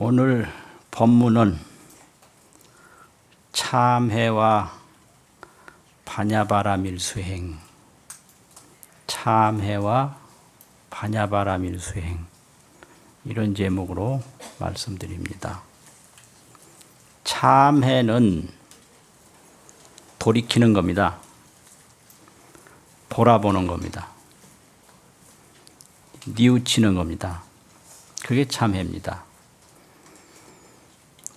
오늘 법문은 참회와 반야바라밀수행, 참회와 반야바라밀수행, 이런 제목으로 말씀드립니다. 참회는 돌이키는 겁니다. 돌아보는 겁니다. 뉘우치는 겁니다. 그게 참회입니다.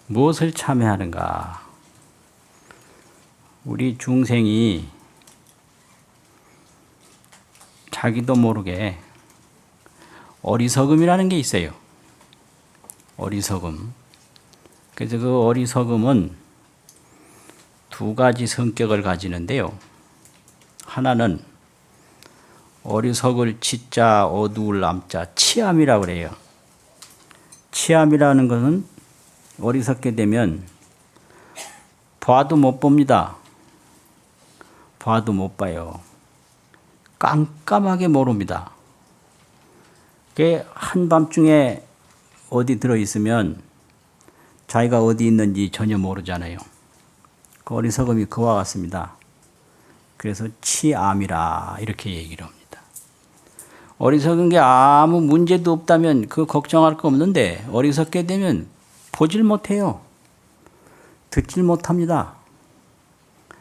무엇을 참회하는가? 우리 중생이 자기도 모르게 어리석음이라는 게 있어요. 어리석음. 그래서 그 어리석음은 두 가지 성격을 가지는데요. 하나는 어리석을 치자 어두울 암자 치암이라고 그래요. 치암이라는 것은 어리석게 되면 봐도 못 봅니다. 봐도 못 봐요. 깜깜하게 모릅니다. 그게 한밤중에 어디 들어있으면 자기가 어디 있는지 전혀 모르잖아요. 그 어리석음이 그와 같습니다. 그래서 치암이라 이렇게 얘기를 합니다. 어리석은 게 아무 문제도 없다면 그 걱정할 거 없는데 어리석게 되면 보질 못해요. 듣질 못합니다.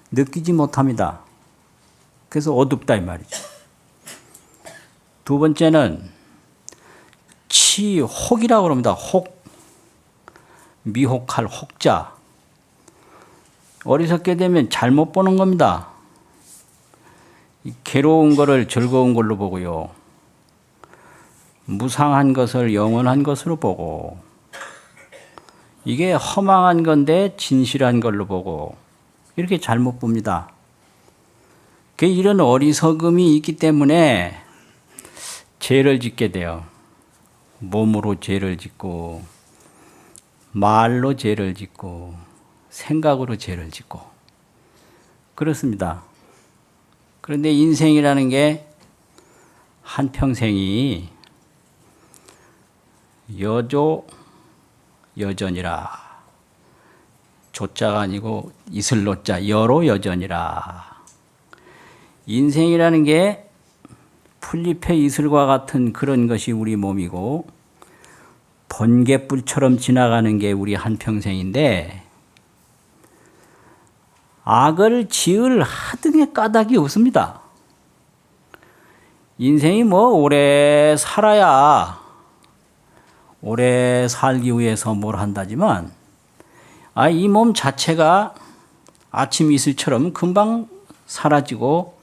느끼지 못합니다. 그래서 어둡다 이 말이죠. 두 번째는 치혹이라고 합니다. 혹. 미혹할 혹자. 어리석게 되면 잘못 보는 겁니다. 괴로운 것을 즐거운 걸로 보고요. 무상한 것을 영원한 것으로 보고, 이게 허망한 건데 진실한 걸로 보고, 이렇게 잘못 봅니다. 이런 어리석음이 있기 때문에 죄를 짓게 돼요. 몸으로 죄를 짓고, 말로 죄를 짓고, 생각으로 죄를 짓고, 그렇습니다. 그런데 인생이라는 게 한평생이 여조 여전이라. 조자가 아니고 이슬로자 여로 여전이라. 인생이라는 게 풀잎의 이슬과 같은 그런 것이 우리 몸이고 번개불처럼 지나가는 게 우리 한평생인데 악을 지을 하등의 까닭이 없습니다. 인생이 뭐 오래 살아야 오래 살기 위해서 뭘 한다지만 이 몸 자체가 아침 이슬처럼 금방 사라지고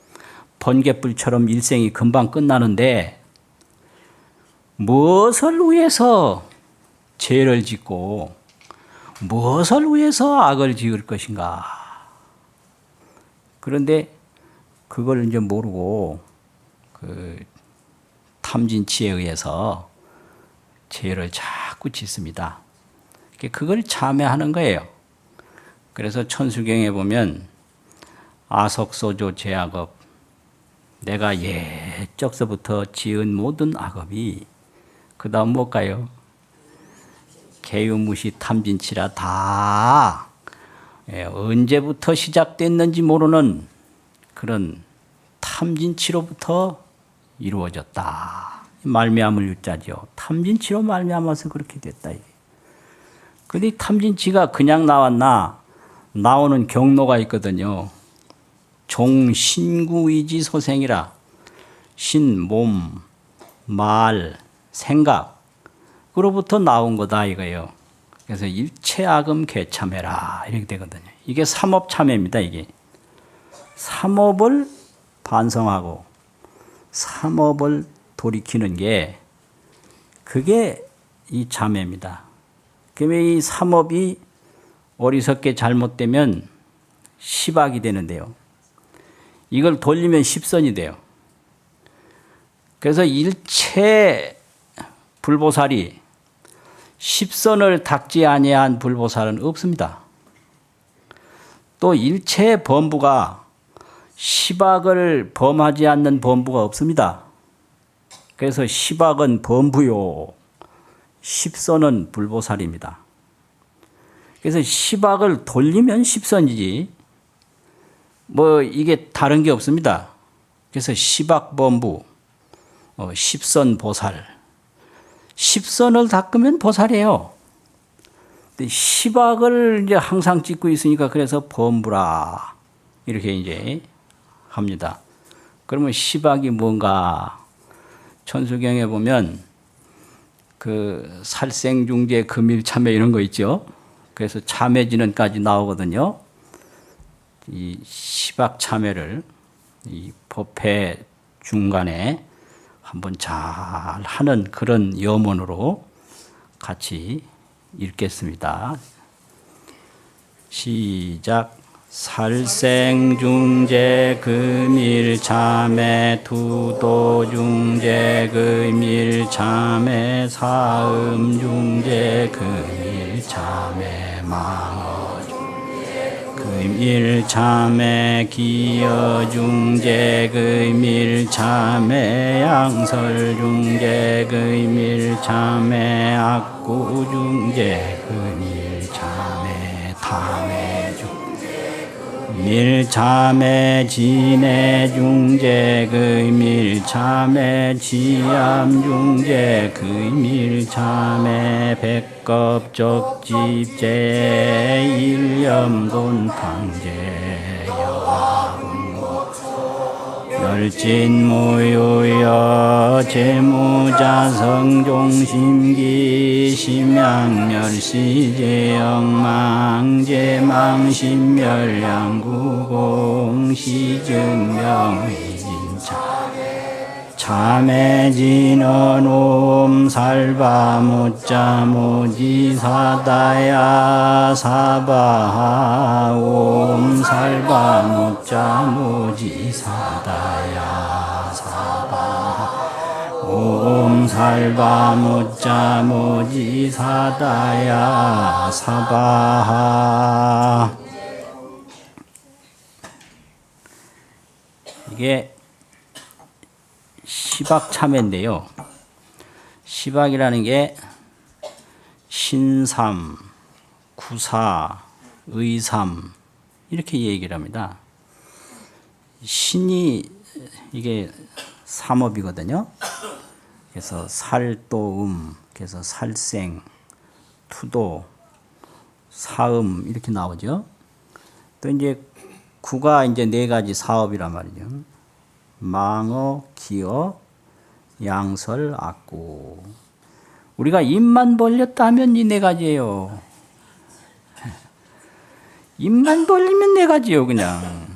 번개불처럼 일생이 금방 끝나는데 무엇을 위해서 죄를 짓고 무엇을 위해서 악을 지을 것인가. 그런데 그걸 이제 모르고 그 탐진치에 의해서 죄를 자꾸 짓습니다. 그걸 참회하는 거예요. 그래서 천수경에 보면 아석소조 죄악업, 내가 옛적서부터 지은 모든 악업이 그 다음 뭘까요? 개유무시 탐진치라 다 언제부터 시작됐는지 모르는 그런 탐진치로부터 이루어졌다. 말미암을 유자죠. 탐진치로 말미암아서 그렇게 됐다. 그런데 탐진치가 그냥 나왔나? 나오는 경로가 있거든요. 종신구의지 소생이라. 신, 몸, 말, 생각 그로부터 나온 거다 이거예요. 그래서 일체악음 개참해라 이렇게 되거든요. 이게 삼업참회입니다. 이게 삼업을 반성하고 삼업을 돌이키는 게 그게 이 참회입니다. 그러면 이 삼업이 어리석게 잘못되면 십악이 되는데요. 이걸 돌리면 십선이 돼요. 그래서 일체 불보살이 십선을 닦지 아니한 불보살은 없습니다. 또 일체 범부가 십악을 범하지 않는 범부가 없습니다. 그래서 십악은 범부요. 십선은 불보살입니다. 그래서 시박을 돌리면 십선이지 뭐 이게 다른 게 없습니다. 그래서 시박범부, 십선보살. 십선을 닦으면 보살이에요. 근데 시박을 이제 항상 찍고 있으니까 그래서 범부라 이렇게 이제 합니다. 그러면 시박이 뭔가? 천수경에 보면 그 살생중재 금일참회 이런 거 있죠. 그래서 참회진언까지 나오거든요. 이 시박참회를 이 법회 중간에 한번 잘 하는 그런 염원으로 같이 읽겠습니다. 시작. 살생중재 금일참회 투도중재 금일참회 사음중재 금일참회 망어중재 금일참회 기여중재 금일참회 양설중재 금일참회 악구중재 금일참회 탐회중재 밀참회 진해중재 금일참회 지암중재 금일참회 백겁적집재 일염돈탕재 여하군고 멸진무유여 재무자성종심기 심양멸시제영망제망신멸양구공 시증명의진차 참해진언옴 살바무자무지사다야 사바하옴 살바무자무지사다야 사바하 옴 살바무자무지사다야 사바하. 이게 시박참회인데요. 시박이라는 게 신삼, 구사, 의삼 이렇게 얘기를 합니다. 신이 이게 삼업이거든요. 그래서 살도음, 그래서 살생, 투도, 사음 이렇게 나오죠. 또 이제 구가 이제 네 가지 사업이란 말이죠. 망어, 기어, 양설, 악구. 우리가 입만 벌렸다 하면 이 네 가지예요. 입만 벌리면 네 가지예요, 그냥.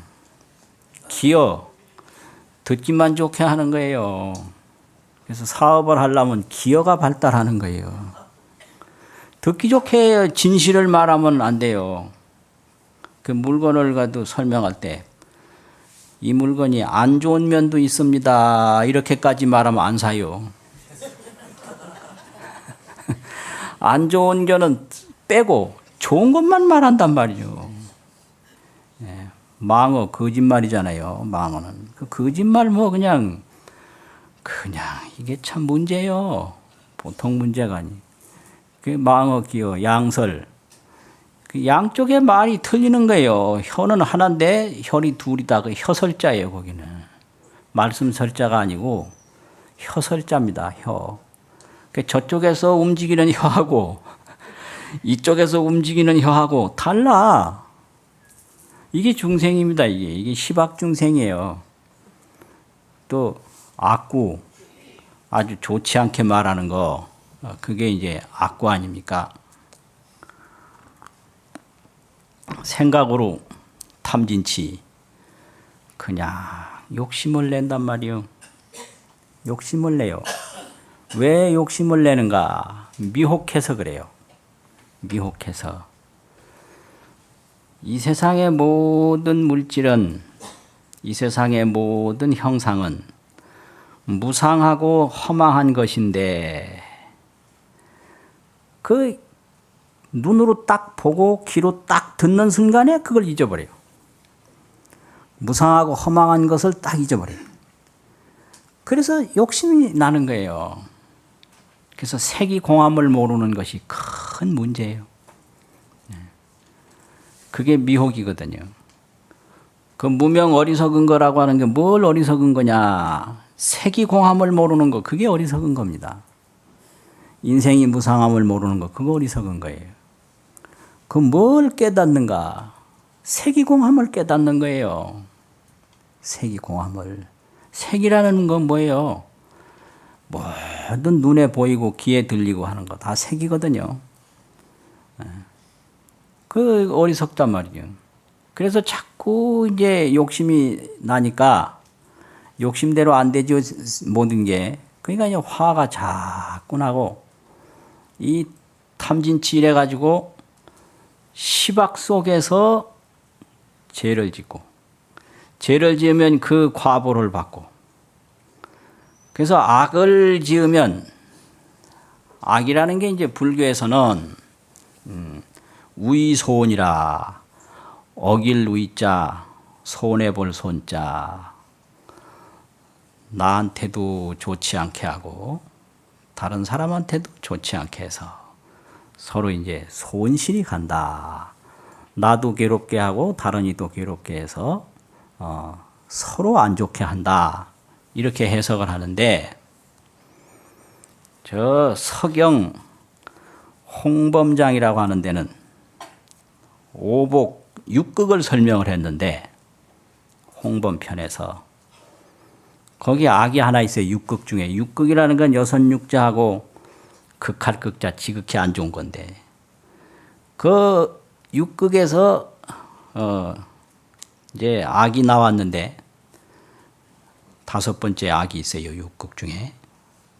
기어, 듣기만 좋게 하는 거예요. 그래서 사업을 하려면 기어가 발달하는 거예요. 듣기 좋게 진실을 말하면 안 돼요. 그 물건을 가도 설명할 때 이 물건이 안 좋은 면도 있습니다. 이렇게까지 말하면 안 사요. 안 좋은 거는 빼고 좋은 것만 말한단 말이죠. 예, 망어 거짓말이잖아요. 망어는 그 거짓말 뭐 그냥 이게 참 문제예요. 보통 문제가 아니. 그 망어 기어 양설. 그 양쪽의 말이 틀리는 거예요. 혀는 하나인데 혈이 둘이다. 그 혀설자예요. 거기는 말씀설자가 아니고 혀설자입니다. 혀. 그 저쪽에서 움직이는 혀하고 이쪽에서 움직이는 혀하고 달라. 이게 중생입니다. 이게 시박중생이에요. 또 악구, 아주 좋지 않게 말하는 거, 그게 이제 악구 아닙니까? 생각으로 탐진치, 그냥 욕심을 낸단 말이요. 욕심을 내요. 왜 욕심을 내는가? 미혹해서 그래요. 미혹해서. 이 세상의 모든 물질은, 이 세상의 모든 형상은 무상하고 허망한 것인데, 그 눈으로 딱 보고 귀로 딱 듣는 순간에 그걸 잊어버려요. 무상하고 허망한 것을 딱 잊어버려요. 그래서 욕심이 나는 거예요. 그래서 색이 공함을 모르는 것이 큰 문제예요. 그게 미혹이거든요. 그 무명 어리석은 거라고 하는 게 뭘 어리석은 거냐. 색이 공함을 모르는 거, 그게 어리석은 겁니다. 인생이 무상함을 모르는 거, 그거 어리석은 거예요. 그 뭘 깨닫는가? 색이 공함을 깨닫는 거예요. 색이 공함을. 색이라는 건 뭐예요? 모든 눈에 보이고 귀에 들리고 하는 거 다 색이거든요. 그 어리석단 말이죠. 그래서 자꾸 이제 욕심이 나니까 욕심대로 안 되죠, 모든 게. 그러니까 이제 화가 자꾸 나고 이 탐진치일해 가지고 시박 속에서 죄를 짓고 죄를 지으면 그 과보를 받고 그래서 악을 지으면 악이라는 게 이제 불교에서는 우의소원이라 어길 우의자 손해볼 손자 나한테도 좋지 않게 하고 다른 사람한테도 좋지 않게 해서 서로 이제 손실이 간다. 나도 괴롭게 하고 다른 이도 괴롭게 해서 서로 안 좋게 한다. 이렇게 해석을 하는데 저 서경 홍범장이라고 하는 데는 오복 육극을 설명을 했는데 홍범편에서 거기 악이 하나 있어요. 육극 중에. 육극이라는 건 여섯 육자하고 극할 극자 지극히 안 좋은 건데 그 육극에서 이제 악이 나왔는데 다섯 번째 악이 있어요. 육극 중에.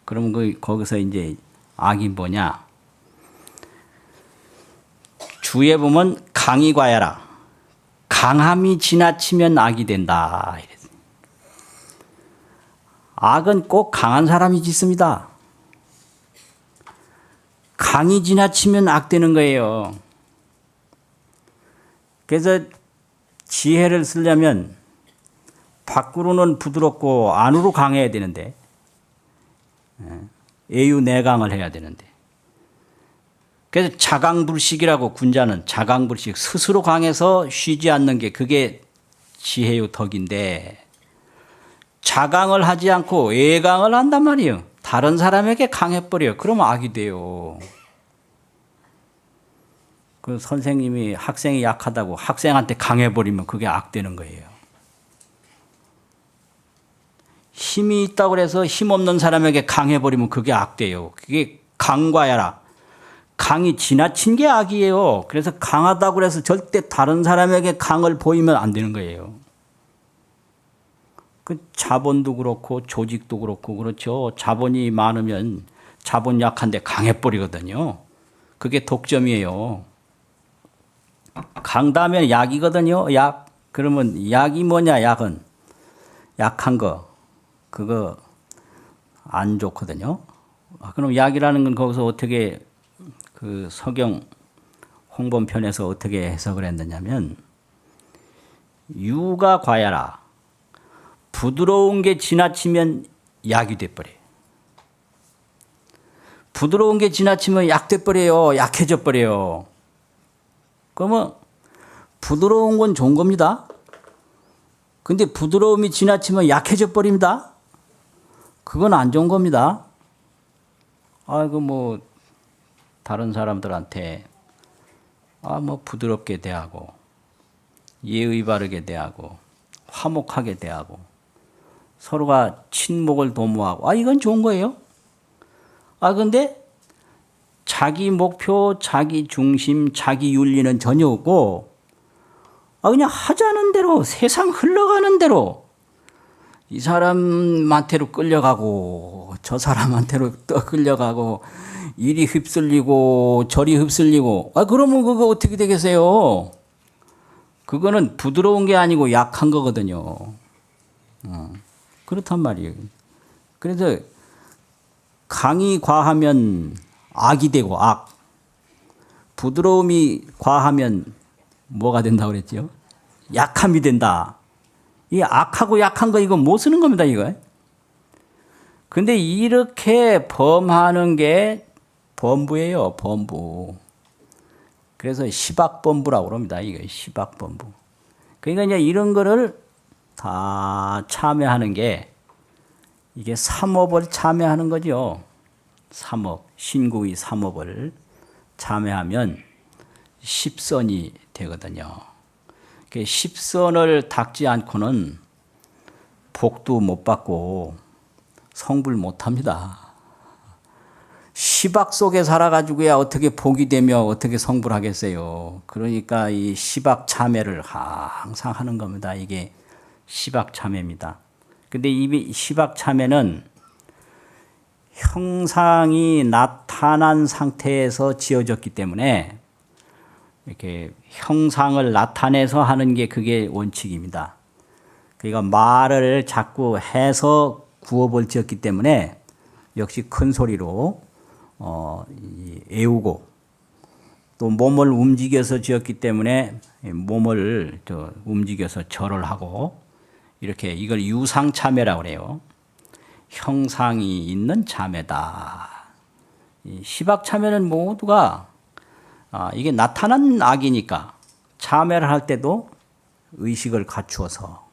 그러면 거기서 이제 악이 뭐냐? 주에 보면 강이 과야라. 강함이 지나치면 악이 된다. 악은 꼭 강한 사람이 짓습니다. 강이 지나치면 악되는 거예요. 그래서 지혜를 쓰려면 밖으로는 부드럽고 안으로 강해야 되는데 애유내강을 해야 되는데 그래서 자강불식이라고 군자는 자강불식 스스로 강해서 쉬지 않는 게 그게 지혜의 덕인데 자강을 하지 않고 애강을 한단 말이에요. 다른 사람에게 강해버려요. 그러면 악이 돼요. 그 선생님이 학생이 약하다고 학생한테 강해버리면 그게 악되는 거예요. 힘이 있다고 해서 힘없는 사람에게 강해버리면 그게 악돼요. 그게 강과야라. 강이 지나친 게 악이에요. 그래서 강하다고 해서 절대 다른 사람에게 강을 보이면 안 되는 거예요. 그 자본도 그렇고 조직도 그렇고 그렇죠. 자본이 많으면 자본 약한데 강해버리거든요. 그게 독점이에요. 강다면 약이거든요. 약. 그러면 약이 뭐냐? 약은 약한 거. 그거 안 좋거든요. 그럼 약이라는 건 거기서 어떻게 그 서경 홍범편에서 어떻게 해석을 했느냐면 유가 과야라. 부드러운 게 지나치면 약이 돼버려요. 부드러운 게 지나치면 약 돼버려요. 약해져 버려요. 그러면 부드러운 건 좋은 겁니다. 근데 부드러움이 지나치면 약해져 버립니다. 그건 안 좋은 겁니다. 뭐 다른 사람들한테 뭐 부드럽게 대하고 예의 바르게 대하고 화목하게 대하고 서로가 친목을 도모하고 이건 좋은 거예요. 근데 자기 목표, 자기 중심, 자기 윤리는 전혀 없고 그냥 하자는 대로 세상 흘러가는 대로 이 사람한테로 끌려가고 저 사람한테로 또 끌려가고 이리 휩쓸리고 저리 휩쓸리고 그러면 그거 어떻게 되겠어요? 그거는 부드러운 게 아니고 약한 거거든요. 그렇단 말이에요. 그래서 강이 과하면 악이 되고 악. 부드러움이 과하면 뭐가 된다고 그랬죠? 약함이 된다. 이 악하고 약한 거 이거 못 쓰는 겁니다, 이거. 근데 이렇게 범하는 게 범부예요, 범부. 그래서 시박범부라고 그럽니다. 이게 시박범부. 그러니까 이제 이런 거를 다 참여하는 게 이게 삼업을 참여하는 거죠. 삼업, 신구의 삼업을 참여하면 십선이 되거든요. 십선을 닦지 않고는 복도 못 받고 성불 못 합니다. 시박 속에 살아가지고야 어떻게 복이 되며 어떻게 성불하겠어요. 그러니까 이 시박 참회를 항상 하는 겁니다. 이게 시박 참회입니다. 근데 이 시박 참회는 형상이 나타난 상태에서 지어졌기 때문에 이렇게 형상을 나타내서 하는 게 그게 원칙입니다. 그러니까 말을 자꾸 해서 구업을 지었기 때문에 역시 큰 소리로 애우고 또 몸을 움직여서 지었기 때문에 몸을 움직여서 절을 하고 이렇게 이걸 유상참회라고 그래요. 형상이 있는 참회다. 시박참회는 모두가 이게 나타난 악이니까 참회를 할 때도 의식을 갖추어서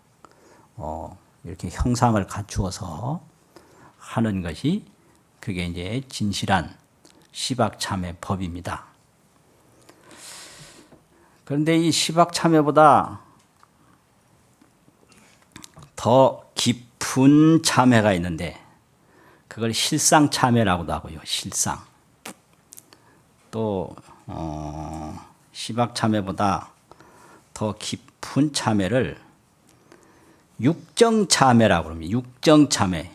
이렇게 형상을 갖추어서 하는 것이 그게 이제 진실한 시박참회 법입니다. 그런데 이 시박참회보다 더 깊은 참회가 있는데 그걸 실상참회라고도 하고요. 실상. 또 시박참회보다 더 깊은 참회를 육정참회라고 합니다. 육정참회.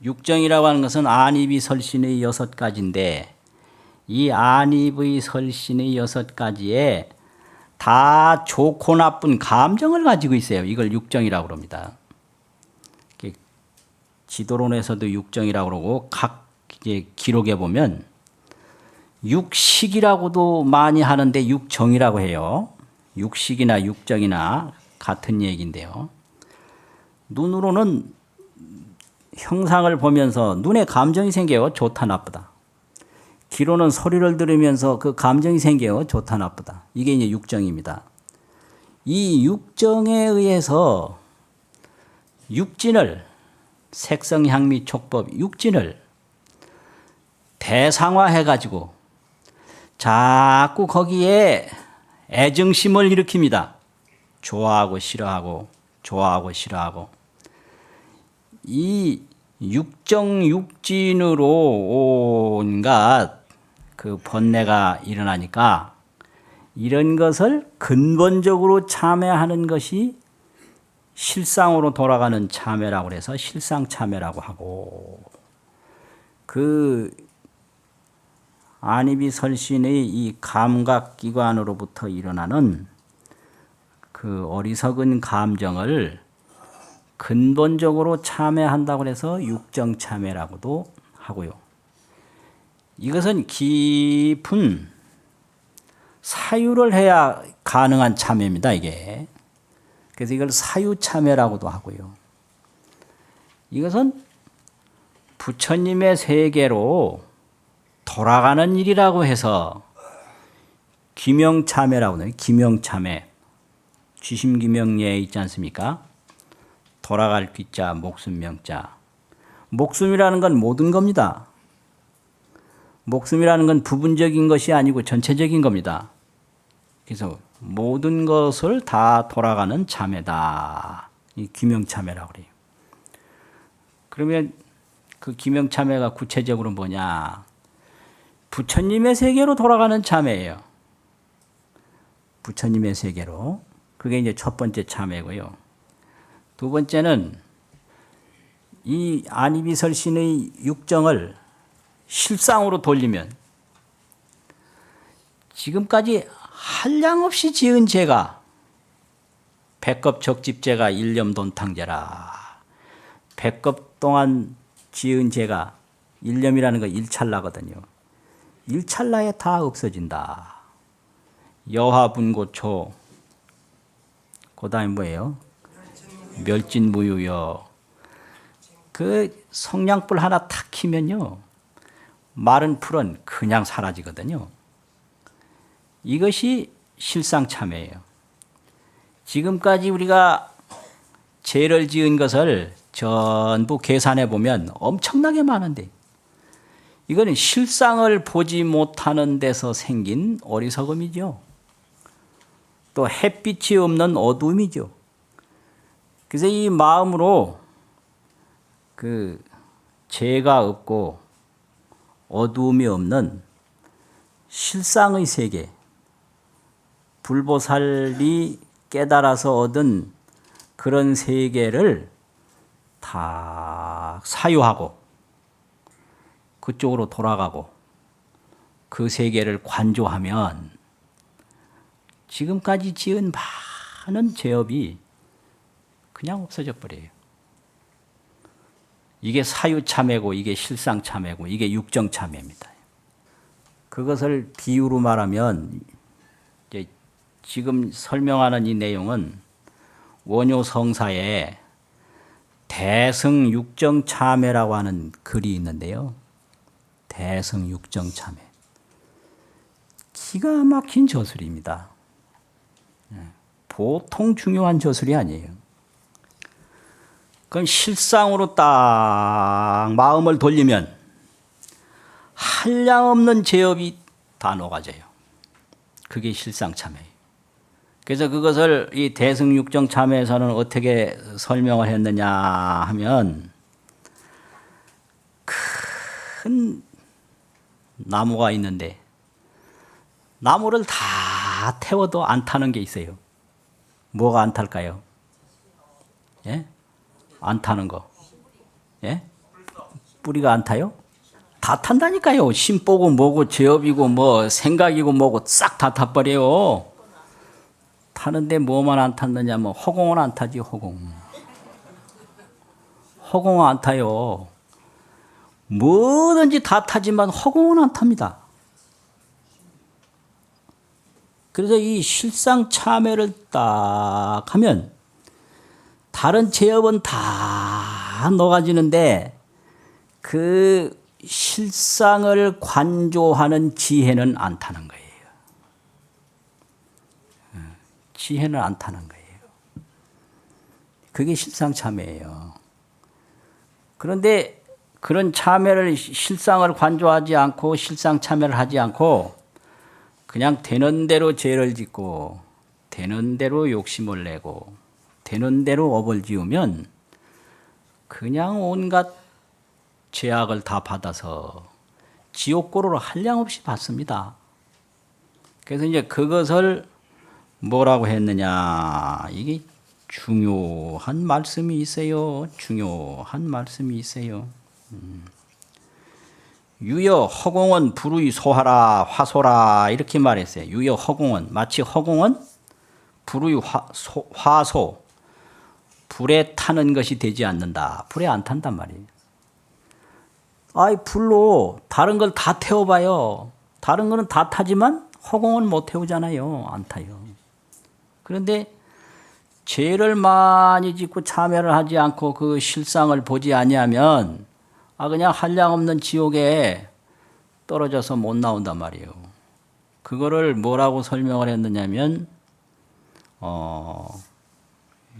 육정이라고 하는 것은 안입이 설신의 6가지인데 이 안입의 설신의 6가지에 다 좋고 나쁜 감정을 가지고 있어요. 이걸 육정이라고 합니다. 지도론에서도 육정이라고 그러고 각 이제 기록에 보면 육식이라고도 많이 하는데 육정이라고 해요. 육식이나 육정이나 같은 얘기인데요. 눈으로는 형상을 보면서 눈에 감정이 생겨요. 좋다 나쁘다. 귀로는 소리를 들으면서 그 감정이 생겨요. 좋다 나쁘다. 이게 이제 육정입니다. 이 육정에 의해서 육진을 색성 향미 촉법 육진을 대상화해가지고 자꾸 거기에 애증심을 일으킵니다. 좋아하고 싫어하고 좋아하고 싫어하고 이 육정 육진으로 온갖 그 번뇌가 일어나니까 이런 것을 근본적으로 참회하는 것이 실상으로 돌아가는 참회라고 해서 실상참회라고 하고 그 안입이 설신의 이 감각기관으로부터 일어나는 그 어리석은 감정을 근본적으로 참회한다고 해서 육정참회라고도 하고요. 이것은 깊은 사유를 해야 가능한 참회입니다. 이게. 그래서 이걸 사유참회라고도 하고요. 이것은 부처님의 세계로 돌아가는 일이라고 해서 기명참회라고 해요. 기명참회. 쥐심기명례 있지 않습니까? 돌아갈 귀자, 목숨명자. 목숨이라는 건 모든 겁니다. 목숨이라는 건 부분적인 것이 아니고 전체적인 겁니다. 그래서 모든 것을 다 돌아가는 참회다. 이 기명참회라고 그래요. 그러면 그 기명참회가 구체적으로 뭐냐? 부처님의 세계로 돌아가는 참회예요. 부처님의 세계로. 그게 이제 첫 번째 참회고요. 두 번째는 이 안입이설신의 육정을 실상으로 돌리면 지금까지 한량없이 지은 죄가 백겁적집죄가 일념돈탕죄라. 백겁 동안 지은 죄가 일념이라는 거 일찰나거든요. 일찰나에 다 없어진다. 여화분고초 그 다음에 뭐예요? 멸진무유여 그 성냥불 하나 탁 키면요. 마른 풀은 그냥 사라지거든요. 이것이 실상참회예요. 지금까지 우리가 죄를 지은 것을 전부 계산해 보면 엄청나게 많은데 이거는 실상을 보지 못하는 데서 생긴 어리석음이죠. 또 햇빛이 없는 어두움이죠. 그래서 이 마음으로 그 죄가 없고 어두움이 없는 실상의 세계, 불보살이 깨달아서 얻은 그런 세계를 다 사유하고 그쪽으로 돌아가고 그 세계를 관조하면 지금까지 지은 많은 죄업이 그냥 없어져 버려요. 이게 사유참회고 이게 실상참회고 이게 육정참회입니다. 그것을 비유로 말하면 이제 지금 설명하는 이 내용은 원효성사에 대승육정참회라고 하는 글이 있는데요. 대승육정참회. 기가 막힌 저술입니다. 보통 중요한 저술이 아니에요. 그럼 실상으로 딱 마음을 돌리면 한량없는 죄업이 다 녹아져요. 그게 실상참회예요. 그래서 그것을 이 대승육정참회에서는 어떻게 설명을 했느냐 하면 큰 나무가 있는데 나무를 다 태워도 안 타는 게 있어요. 뭐가 안 탈까요? 예? 안 타는 거. 예? 뿌리가 안 타요? 다 탄다니까요. 심보고 뭐고 죄업이고 뭐 생각이고 뭐고 싹 다 타버려요. 타는데 뭐만 안 탔느냐 뭐 허공은 안 타지 허공. 허공은 안 타요. 뭐든지 다 타지만 허공은 안 탑니다. 그래서 이 실상참회를 딱 하면 다른 죄업은 다 녹아지는데 그 실상을 관조하는 지혜는 안 타는 거예요. 지혜는 안 타는 거예요. 그게 실상참회예요. 그런데 그런 참회를 실상을 관조하지 않고 실상참회를 하지 않고 그냥 되는 대로 죄를 짓고 되는 대로 욕심을 내고 되는 대로 업을 지으면 그냥 온갖 죄악을 다 받아서 지옥고로를 한량없이 받습니다. 그래서 이제 그것을 뭐라고 했느냐, 이게 중요한 말씀이 있어요. 중요한 말씀이 있어요. 유여 허공은 불의 소하라 화소라 이렇게 말했어요. 유여 허공은 마치 허공은 불의 화소 불에 타는 것이 되지 않는다. 불에 안 탄단 말이에요. 아이 불로 다른 걸 다 태워봐요. 다른 거는 다 타지만 허공은 못 태우잖아요. 안 타요. 그런데 죄를 많이 짓고 참회를 하지 않고 그 실상을 보지 아니하면 그냥 한량없는 지옥에 떨어져서 못 나온단 말이에요. 그거를 뭐라고 설명을 했느냐면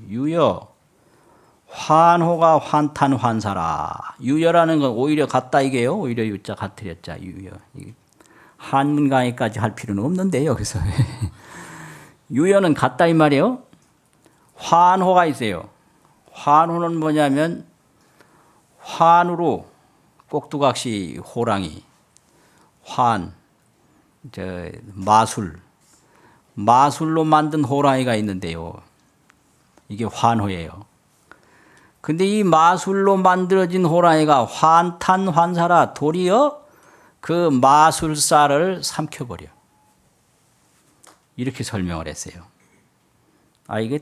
유여 환호가 환탄 환사라. 유여라는 건 오히려 같다 이게요. 오히려 유자 같으렸자 유여. 한문 강의까지 할 필요는 없는데 여기서 유여는 같다 이 말이에요. 환호가 있어요. 환호는 뭐냐면 환으로 꼭두각시 호랑이, 마술로 만든 호랑이가 있는데요. 이게 환호예요. 근데 이 마술로 만들어진 호랑이가 환탄 환사라 도리어 그 마술사를 삼켜버려. 이렇게 설명을 했어요. 이게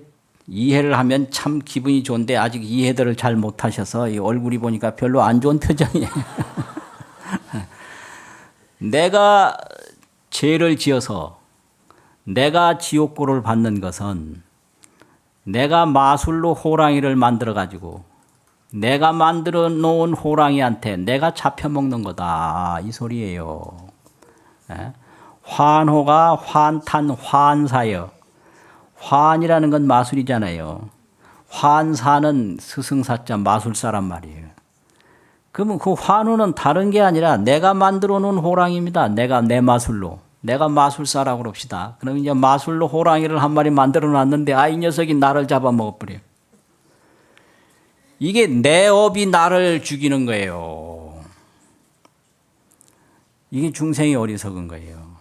이해를 하면 참 기분이 좋은데 아직 이해들을 잘 못하셔서 이 얼굴이 보니까 별로 안 좋은 표정이에요. 내가 죄를 지어서 내가 지옥고를 받는 것은 내가 마술로 호랑이를 만들어 가지고 내가 만들어 놓은 호랑이한테 내가 잡혀먹는 거다. 이 소리예요. 예? 환호가 환탄 환사여. 환이라는 건 마술이잖아요. 환사는 스승사자 마술사란 말이에요. 그러면 그 환호는 다른 게 아니라 내가 만들어 놓은 호랑이입니다. 내가 내 마술로. 내가 마술사라고 그럽시다. 그럼 이제 마술로 호랑이를 한 마리 만들어 놨는데 이 녀석이 나를 잡아먹어버려요. 이게 내 업이 나를 죽이는 거예요. 이게 중생이 어리석은 거예요.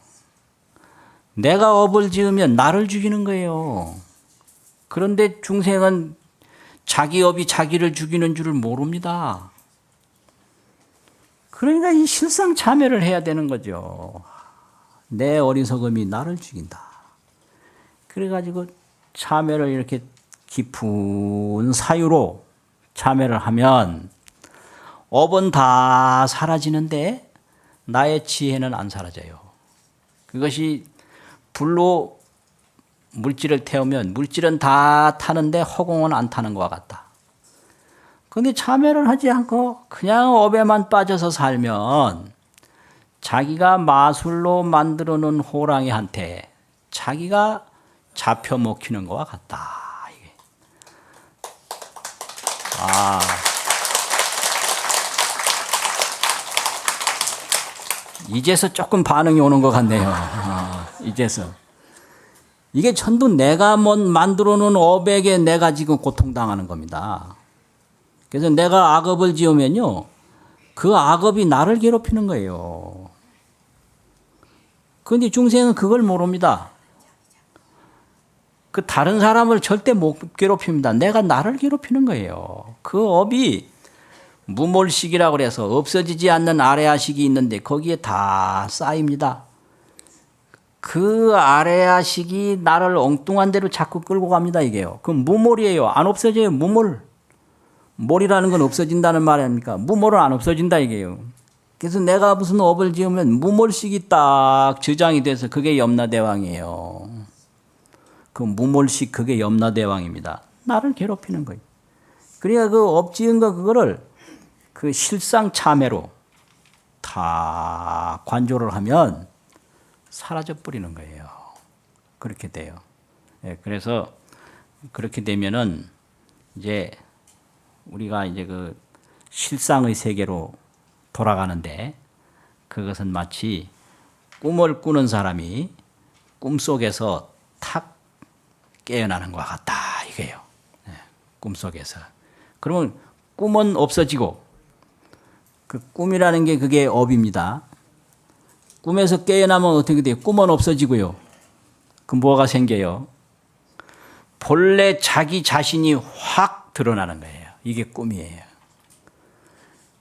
내가 업을 지으면 나를 죽이는 거예요. 그런데 중생은 자기 업이 자기를 죽이는 줄을 모릅니다. 그러니까 이 실상 참여를 해야 되는 거죠. 내 어리석음이 나를 죽인다. 그래가지고 참여를 이렇게 깊은 사유로 참여를 하면 업은 다 사라지는데 나의 지혜는 안 사라져요. 그것이 불로 물질을 태우면 물질은 다 타는데 허공은 안 타는 것과 같다. 그런데 참여를 하지 않고 그냥 업에만 빠져서 살면 자기가 마술로 만들어 놓은 호랑이한테 자기가 잡혀 먹히는 것과 같다. 이게. 이제서 조금 반응이 오는 것 같네요. 이제서. 이게 전부 내가 만들어 놓은 업에게 내가 지금 고통당하는 겁니다. 그래서 내가 악업을 지으면요. 그 악업이 나를 괴롭히는 거예요. 그런데 중생은 그걸 모릅니다. 그 다른 사람을 절대 못 괴롭힙니다. 내가 나를 괴롭히는 거예요. 그 업이 무몰식이라고 그래서 없어지지 않는 아레아식이 있는데 거기에 다 쌓입니다. 그 아레아식이 나를 엉뚱한 데로 자꾸 끌고 갑니다. 이게요. 그럼 무몰이에요. 안 없어져요. 무몰. 몰이라는 건 없어진다는 말 아닙니까? 무몰은 안 없어진다 이게요. 그래서 내가 무슨 업을 지으면 무몰식이 딱 저장이 돼서 그게 염라대왕이에요. 그 무몰식 그게 염라대왕입니다. 나를 괴롭히는 거예요. 그러니까 그 업 지은 거 그거를 그 실상 참회로 다 관조를 하면 사라져 버리는 거예요. 그렇게 돼요. 그래서 그렇게 되면은 이제 우리가 이제 그 실상의 세계로 돌아가는데 그것은 마치 꿈을 꾸는 사람이 꿈속에서 탁 깨어나는 것과 같다 이거예요. 꿈속에서. 그러면 꿈은 없어지고 그 꿈이라는 게 그게 업입니다. 꿈에서 깨어나면 어떻게 돼요? 꿈은 없어지고요. 그 뭐가 생겨요? 본래 자기 자신이 확 드러나는 거예요. 이게 꿈이에요.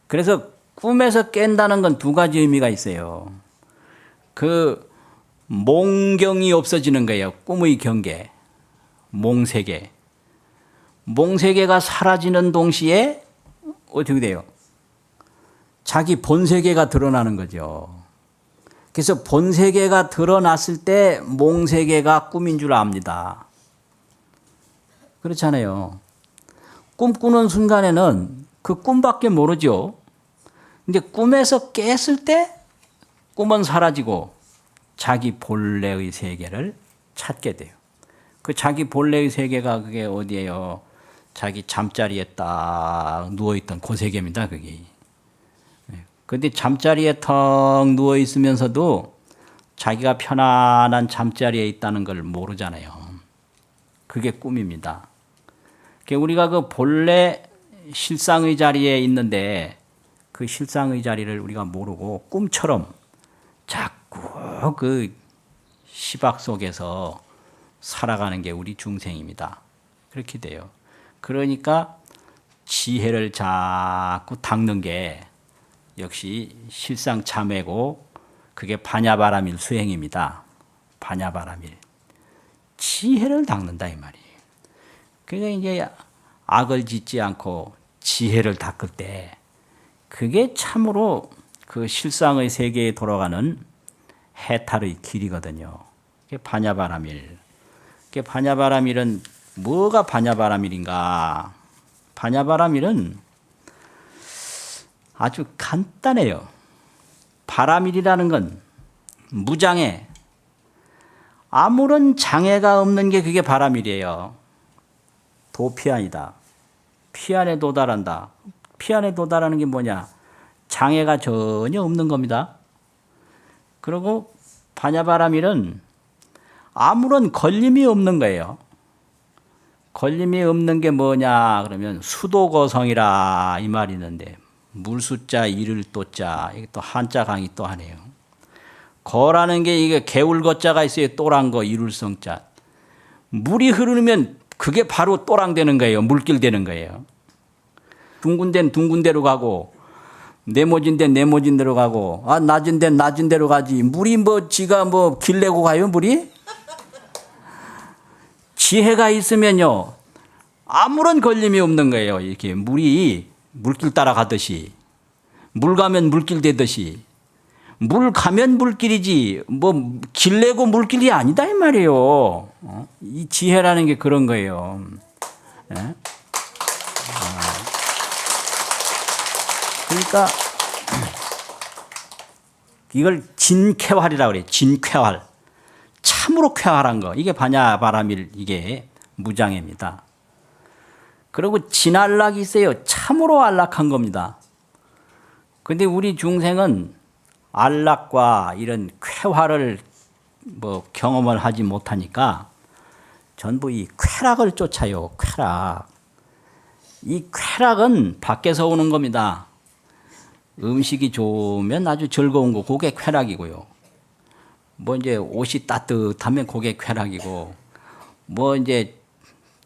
그래서 꿈에서 깬다는 건 두 가지 의미가 있어요. 그 몽경이 없어지는 거예요. 꿈의 경계. 몽세계. 몽세계가 사라지는 동시에 어떻게 돼요? 자기 본세계가 드러나는 거죠. 그래서 본세계가 드러났을 때 몽세계가 꿈인 줄 압니다. 그렇잖아요. 꿈꾸는 순간에는 그 꿈밖에 모르죠. 근데 꿈에서 깼을 때 꿈은 사라지고 자기 본래의 세계를 찾게 돼요. 그 자기 본래의 세계가 그게 어디예요? 자기 잠자리에 딱 누워있던 그 세계입니다. 그게. 근데 잠자리에 턱 누워있으면서도 자기가 편안한 잠자리에 있다는 걸 모르잖아요. 그게 꿈입니다. 우리가 그 본래 실상의 자리에 있는데 그 실상의 자리를 우리가 모르고 꿈처럼 자꾸 그 시박 속에서 살아가는 게 우리 중생입니다. 그렇게 돼요. 그러니까 지혜를 자꾸 닦는 게 역시 실상 참회고 그게 반야바라밀 수행입니다. 반야바라밀. 지혜를 닦는다 이 말이에요. 그러니까 이제 악을 짓지 않고 지혜를 닦을 때 그게 참으로 그 실상의 세계에 돌아가는 해탈의 길이거든요. 그게 반야바라밀. 그게 반야바라밀은 뭐가 반야바라밀인가? 반야바라밀은 아주 간단해요. 바라밀이라는 건 무장애, 아무런 장애가 없는 게 그게 바라밀이에요. 도피안이다. 피안에 도달한다. 피안에 도달하는 게 뭐냐? 장애가 전혀 없는 겁니다. 그리고 반야바라밀은 아무런 걸림이 없는 거예요. 걸림이 없는 게 뭐냐 그러면 수도거성이라 이 말이 있는데 물수자 이를 또자 이게 또 한자 강의 또 하네요. 거라는 게 이게 개울거자가 있어요. 또랑 거 이룰성자. 물이 흐르면 그게 바로 또랑 되는 거예요. 물길 되는 거예요. 둥근 데는 둥근 데로 가고 네모진 데는 네모진 데로 가고 낮은 데는 낮은 데로 가지. 물이 뭐 지가 뭐 길 내고 가요 물이? 지혜가 있으면요. 아무런 걸림이 없는 거예요. 이렇게 물이 물길 따라가듯이. 물 가면 물길 되듯이. 물 가면 물길이지 뭐 길 내고 물길이 아니다 이 말이에요. 이 지혜라는 게 그런 거예요. 예? 그러니까 이걸 진쾌활이라고 그래요. 진쾌활. 참으로 쾌활한 거. 이게 반야바라밀 이게 무장애입니다. 그리고 진안락이 있어요. 참으로 안락한 겁니다. 그런데 우리 중생은 안락과 이런 쾌활을 뭐 경험을 하지 못하니까 전부 이 쾌락을 쫓아요. 쾌락. 이 쾌락은 밖에서 오는 겁니다. 음식이 좋으면 아주 즐거운 거, 그게 쾌락이고요. 뭐 이제 옷이 따뜻하면 그게 쾌락이고, 뭐 이제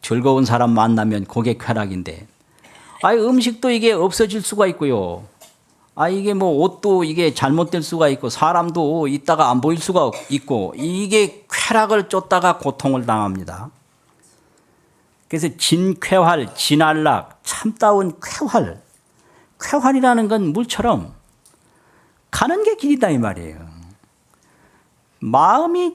즐거운 사람 만나면 그게 쾌락인데, 음식도 이게 없어질 수가 있고요. 이게 뭐 옷도 이게 잘못될 수가 있고, 사람도 있다가 안 보일 수가 있고, 이게 쾌락을 쫓다가 고통을 당합니다. 그래서 진쾌활, 진안락, 참다운 쾌활. 쾌활이라는 건 물처럼 가는 게 길이다 이 말이에요. 마음이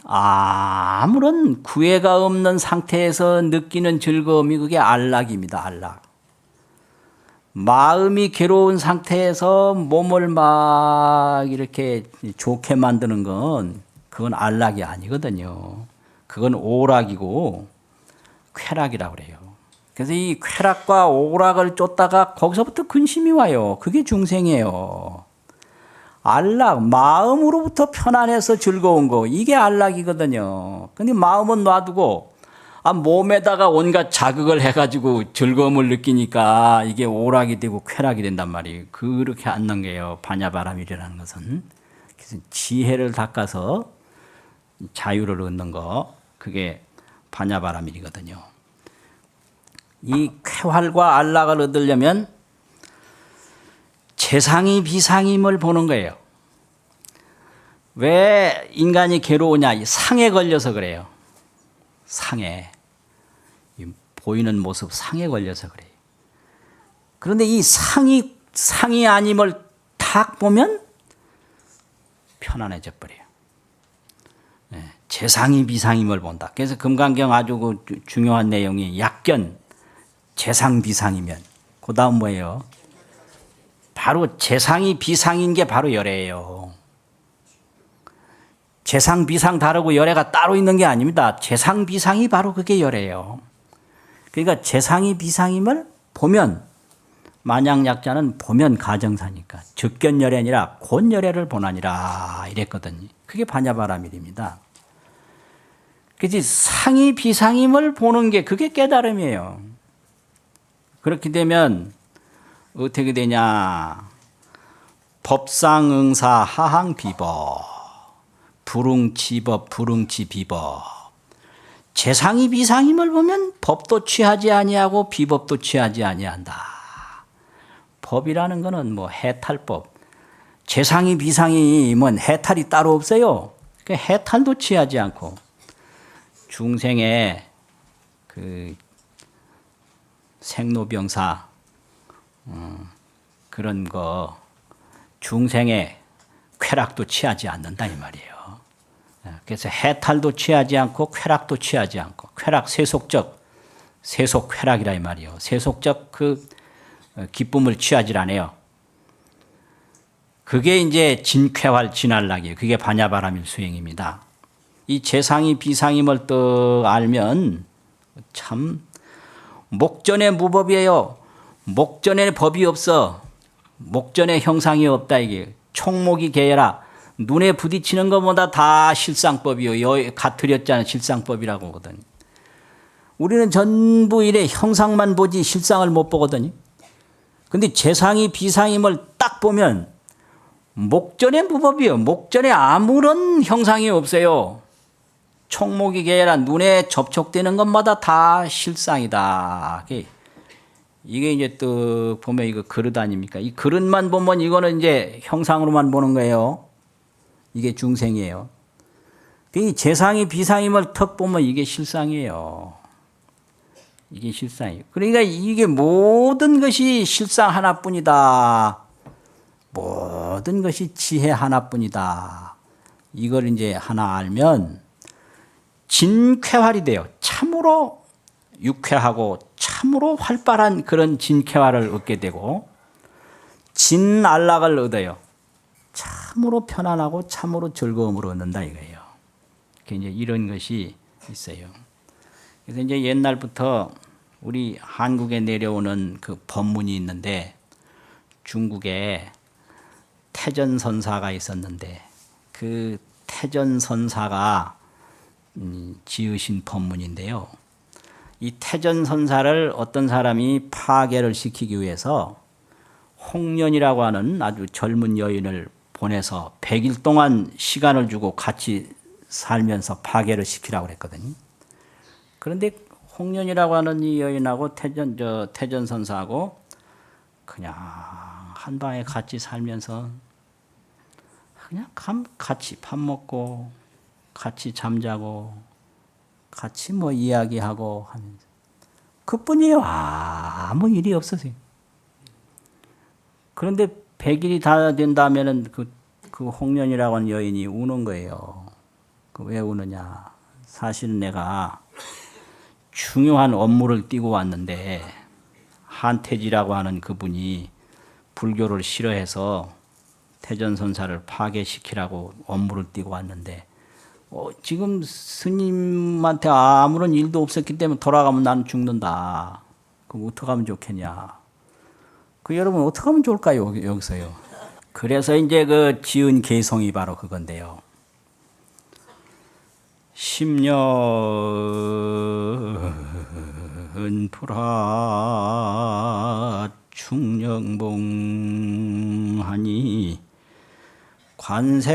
아무런 구애가 없는 상태에서 느끼는 즐거움이 그게 안락입니다. 안락. 마음이 괴로운 상태에서 몸을 막 이렇게 좋게 만드는 건 그건 안락이 아니거든요. 그건 오락이고 쾌락이라고 그래요. 그래서 이 쾌락과 오락을 쫓다가 거기서부터 근심이 와요. 그게 중생이에요. 안락, 마음으로부터 편안해서 즐거운 거, 이게 안락이거든요. 근데 마음은 놔두고 몸에다가 온갖 자극을 해가지고 즐거움을 느끼니까 이게 오락이 되고 쾌락이 된단 말이에요. 그렇게 안 넘겨요. 반야바라밀이라는 것은. 그래서 지혜를 닦아서 자유를 얻는 거, 그게 반야바라밀이거든요. 이 쾌활과 안락을 얻으려면 재상이 비상임을 보는 거예요. 왜 인간이 괴로우냐? 이 상에 걸려서 그래요. 상에. 보이는 모습 상에 걸려서 그래요. 그런데 이 상이 아님을 딱 보면 편안해져 버려요. 재상이 비상임을 본다. 그래서 금강경 아주 중요한 내용이 약견, 재상 비상이면 그 다음 뭐예요? 바로 재상이 비상인 게 바로 열애예요. 재상 비상 다르고 열애가 따로 있는 게 아닙니다. 재상 비상이 바로 그게 열애예요. 그러니까 재상이 비상임을 보면, 만양약자는 보면 가정사니까 즉견열애 아니라 곤열애를 보나니라 이랬거든요. 그게 반야바라밀입니다. 그치, 상이 비상임을 보는 게 그게 깨달음이에요. 그렇게 되면 어떻게 되냐? 법상응사 하항비법, 불응치법, 불응치비법. 재상이 비상임을 보면 법도 취하지 아니하고 비법도 취하지 아니한다. 법이라는 거는 뭐 해탈법. 재상이 비상이면 해탈이 따로 없어요. 해탈도 취하지 않고 중생의 그 생로병사 그런 거 중생의 쾌락도 취하지 않는다 이 말이에요. 그래서 해탈도 취하지 않고 쾌락도 취하지 않고, 쾌락 세속적 세속 쾌락이라 이 말이에요. 세속적 그 기쁨을 취하지 않아요. 그게 이제 진쾌활 진할락이에요. 그게 반야바라밀 수행입니다. 이 재상이 비상임을 떡 알면 참 목전에 무법이에요. 목전에 법이 없어. 목전에 형상이 없다 이게. 총목이 개해라. 눈에 부딪히는 것보다 다 실상법이요. 가트렸잖아. 실상법이라고 하거든. 우리는 전부 이래 형상만 보지 실상을 못 보거든요. 근데 재상이 비상임을 딱 보면 목전에 무법이요. 목전에 아무런 형상이 없어요. 총목이 개해라. 눈에 접촉되는 것마다 다 실상이다. 이게 이제 또 보면 이거 그릇 아닙니까? 이 그릇만 보면 이거는 이제 형상으로만 보는 거예요. 이게 중생이에요. 이 재상이 비상임을 턱 보면 이게 실상이에요. 이게 실상이에요. 그러니까 이게 모든 것이 실상 하나뿐이다. 모든 것이 지혜 하나뿐이다. 이걸 이제 하나 알면 진쾌활이 돼요. 참으로 유쾌하고 참으로 활발한 그런 진쾌활을 얻게 되고 진안락을 얻어요. 참으로 편안하고 참으로 즐거움을 얻는다 이거예요. 이제 이런 것이 있어요. 그래서 이제 옛날부터 우리 한국에 내려오는 그 법문이 있는데 중국에 태전선사가 있었는데 그 태전선사가 지으신 법문인데요. 이 태전선사를 어떤 사람이 파괴를 시키기 위해서 홍련이라고 하는 아주 젊은 여인을 보내서 100일 동안 시간을 주고 같이 살면서 파괴를 시키라고 그랬거든요. 그런데 홍련이라고 하는 이 여인하고 태전선사하고 그냥 한 방에 같이 살면서 그냥 같이 밥 먹고 같이 잠자고 같이 뭐 이야기하고 하면서 그뿐이에요. 아무 일이 없었어요. 그런데 100일이 다 된다면은 그 홍련이라고 하는 여인이 우는 거예요. 왜 우느냐? 사실은 내가 중요한 업무를 띄고 왔는데 한태지라고 하는 그분이 불교를 싫어해서 태전선사를 파괴시키라고 업무를 띄고 왔는데 지금 스님한테 아무런 일도 없었기 때문에 돌아가면 나는 죽는다. 그럼 어떻게 하면 좋겠냐? 여러분 어떻게 하면 좋을까요? 여기서요. 그래서 이제 그 지은 개성이 바로 그건데요. 10년 불화 충령봉하니 관세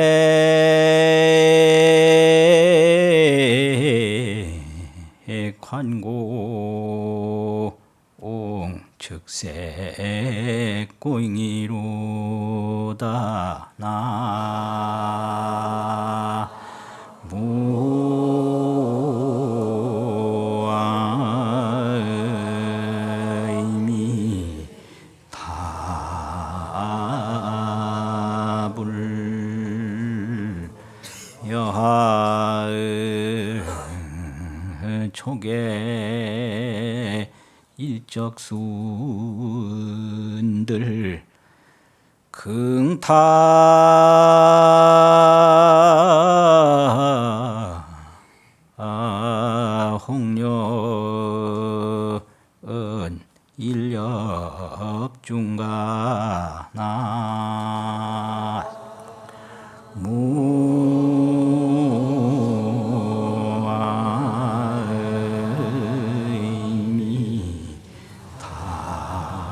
관고 즉색고잉이로다 나무아이미 답을 여하을 초계 일적순들 긍타 홍련은 일력중가나 무아이미 답을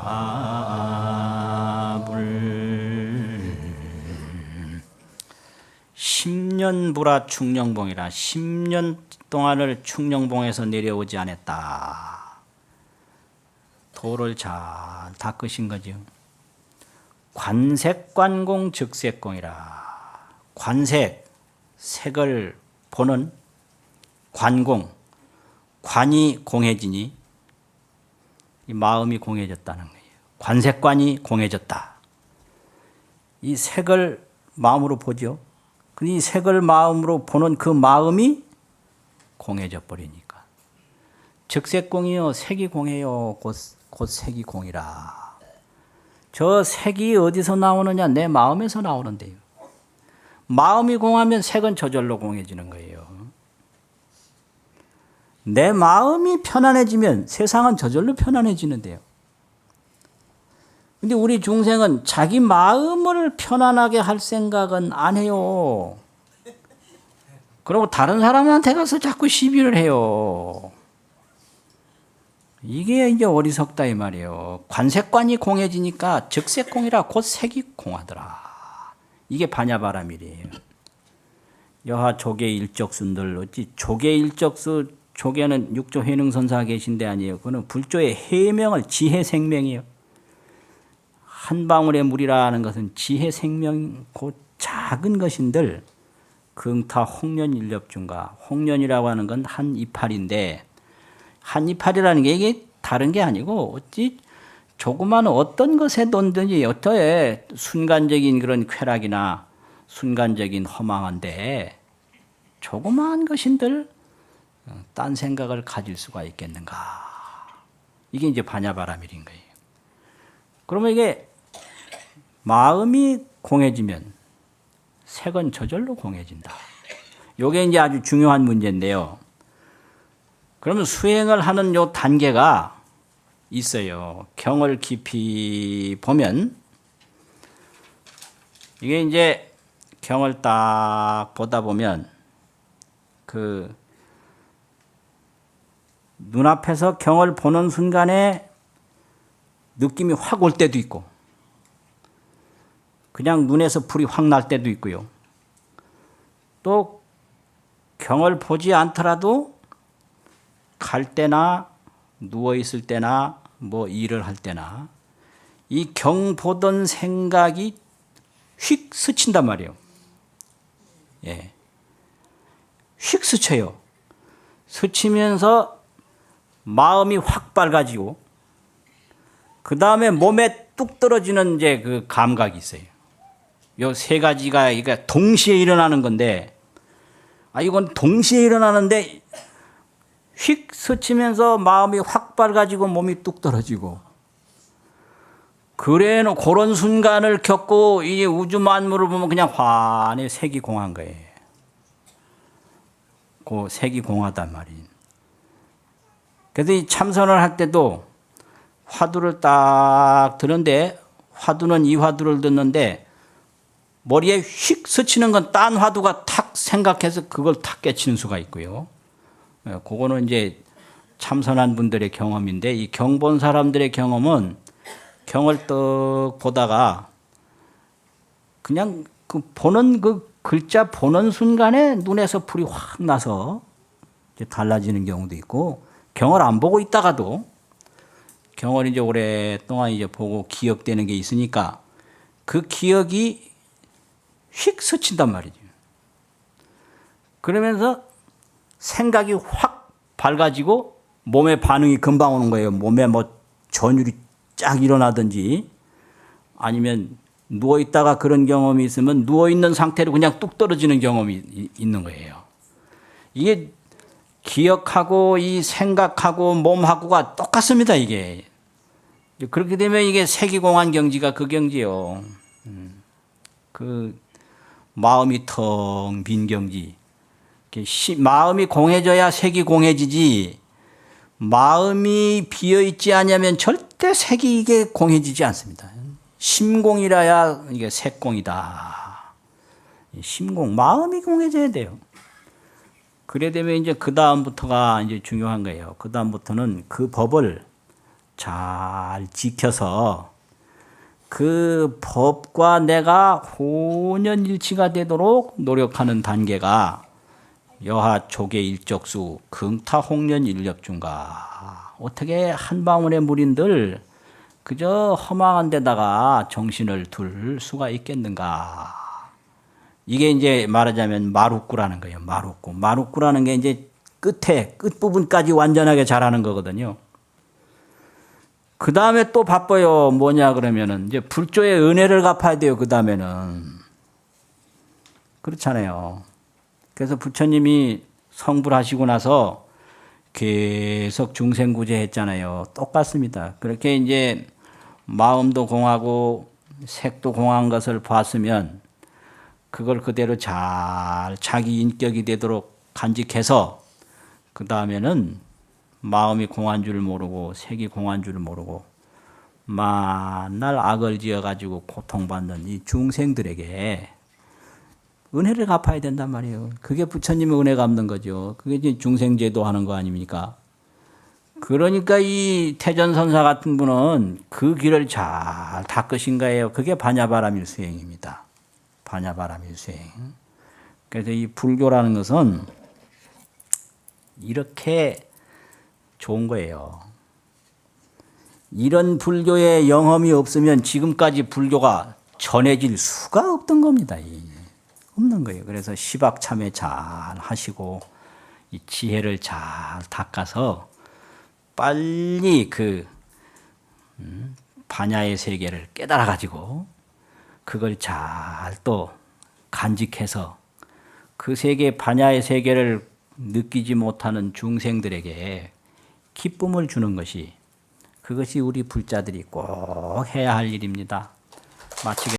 10년 불화 충령봉이라 10년 동안을 충령봉에서 내려오지 않았다. 도를 잘 닦으신 거죠. 관색관공 즉색공이라. 관색, 색을 보는 관공, 관이 공해지니 이 마음이 공해졌다는 거예요. 관색관이 공해졌다. 이 색을 마음으로 보죠. 이 색을 마음으로 보는 그 마음이 공해져 버리니까. 즉색공이요, 색이 공해요. 곧 색이 공이라. 저 색이 어디서 나오느냐? 내 마음에서 나오는데요. 마음이 공하면 색은 저절로 공해지는 거예요. 내 마음이 편안해지면 세상은 저절로 편안해지는데요. 근데 우리 중생은 자기 마음을 편안하게 할 생각은 안 해요. 그리고 다른 사람한테 가서 자꾸 시비를 해요. 이게 이제 어리석다 이 말이에요. 관색관이 공해지니까 적색공이라 곧 색이 공하더라. 이게 반야바라밀이에요. 여하 조계 일적순들 어찌 조계 일적수 조계는 육조 회능선사 계신데 아니에요. 그는 불조의 해명을 지혜 생명이에요. 한 방울의 물이라는 것은 지혜 생명 곧 작은 것인들 긍타 홍련 일렵중가 홍련이라고 하는 건 한 이파리인데 한 이파리라는 게 이게 다른 게 아니고 어찌 조그만 어떤 것에 놓든지 어떠해 순간적인 그런 쾌락이나 순간적인 허망한데 조그마한 것인들 딴 생각을 가질 수가 있겠는가. 이게 이제 반야바라밀인 거예요. 그러면 이게 마음이 공해지면 색은 저절로 공해진다. 이게 이제 아주 중요한 문제인데요. 그러면 수행을 하는 요 단계가 있어요. 경을 깊이 보면 이게 이제 경을 딱 보다 보면 그 눈앞에서 경을 보는 순간에 느낌이 확 올 때도 있고 그냥 눈에서 불이 확 날 때도 있고요. 또 경을 보지 않더라도 갈 때나 누워 있을 때나 뭐 일을 할 때나 이 경 보던 생각이 휙 스친단 말이에요. 예. 휙 스쳐요. 스치면서 마음이 확 밝아지고 그 다음에 몸에 뚝 떨어지는 이제 그 감각이 있어요. 요 세 가지가 그러니까 동시에 일어나는 건데 이건 동시에 일어나는데 휙 스치면서 마음이 확 밝아지고 몸이 뚝 떨어지고 그래는 그런 순간을 겪고 이 우주 만물을 보면 그냥 환히 색이 공한 거예요. 그 색이 공하단 말이에요. 그래서 이 참선을 할 때도 화두를 딱 드는데 화두는 이 화두를 듣는데 머리에 휙 스치는 건 딴 화두가 탁 생각해서 그걸 탁 깨치는 수가 있고요. 그거는 이제 참선한 분들의 경험인데 이 경 본 사람들의 경험은 경을 떡 보다가 그냥 그 보는 그 글자 보는 순간에 눈에서 불이 확 나서 이제 달라지는 경우도 있고 경을 안 보고 있다가도 경을 이제 오랫동안 이제 보고 기억되는 게 있으니까 그 기억이 휙 스친단 말이죠. 그러면서 생각이 확 밝아지고 몸의 반응이 금방 오는 거예요. 몸에 뭐 전율이 쫙 일어나든지 아니면 누워있다가 그런 경험이 있으면 누워있는 상태로 그냥 뚝 떨어지는 경험이 있는 거예요. 이게 기억하고 이 생각하고 몸하고가 똑같습니다. 이게. 그렇게 되면 이게 세기공한 경지가 그 경지요. 그 마음이 텅 빈 경지. 마음이 공해져야 색이 공해지지 마음이 비어있지 않으면 절대 색이 이게 공해지지 않습니다. 심공이라야 이게 색공이다. 심공, 마음이 공해져야 돼요. 그래 되면 이제 그 다음부터가 이제 중요한 거예요. 그 다음부터는 그 법을 잘 지켜서 그 법과 내가 혼연일치가 되도록 노력하는 단계가 여하 조계 일적수 긍타 홍련 일렵중가. 어떻게 한 방울의 물인들 그저 허망한 데다가 정신을 둘 수가 있겠는가. 이게 이제 말하자면 마루꾸라는 거예요. 마루꾸. 마루꾸라는 게 이제 끝부분까지 완전하게 잘하는 거거든요. 그 다음에 또 바빠요. 뭐냐 그러면은 이제 불조의 은혜를 갚아야 돼요. 그 다음에는. 그렇잖아요. 그래서 부처님이 성불하시고 나서 계속 중생구제 했잖아요. 똑같습니다. 그렇게 이제 마음도 공하고 색도 공한 것을 봤으면 그걸 그대로 잘 자기 인격이 되도록 간직해서 그 다음에는 마음이 공한 줄 모르고 색이 공한 줄 모르고 만날 악을 지어가지고 고통받는 이 중생들에게 은혜를 갚아야 된단 말이에요. 그게 부처님의 은혜 갚는 거죠. 그게 이제 중생제도 하는 거 아닙니까? 그러니까 이 태전선사 같은 분은 그 길을 잘 닦으신 거예요. 그게 반야바라밀수행입니다. 반야바라밀수행. 그래서 이 불교라는 것은 이렇게 좋은 거예요. 이런 불교의 영험이 없으면 지금까지 불교가 전해질 수가 없던 겁니다. 없는 거예요. 그래서 시박참회 잘 하시고 이 지혜를 잘 닦아서 빨리 그 반야의 세계를 깨달아 가지고 그걸 잘 또 간직해서 그 세계 반야의 세계를 느끼지 못하는 중생들에게 기쁨을 주는 것이 그것이 우리 불자들이 꼭 해야 할 일입니다. 마치겠습니다.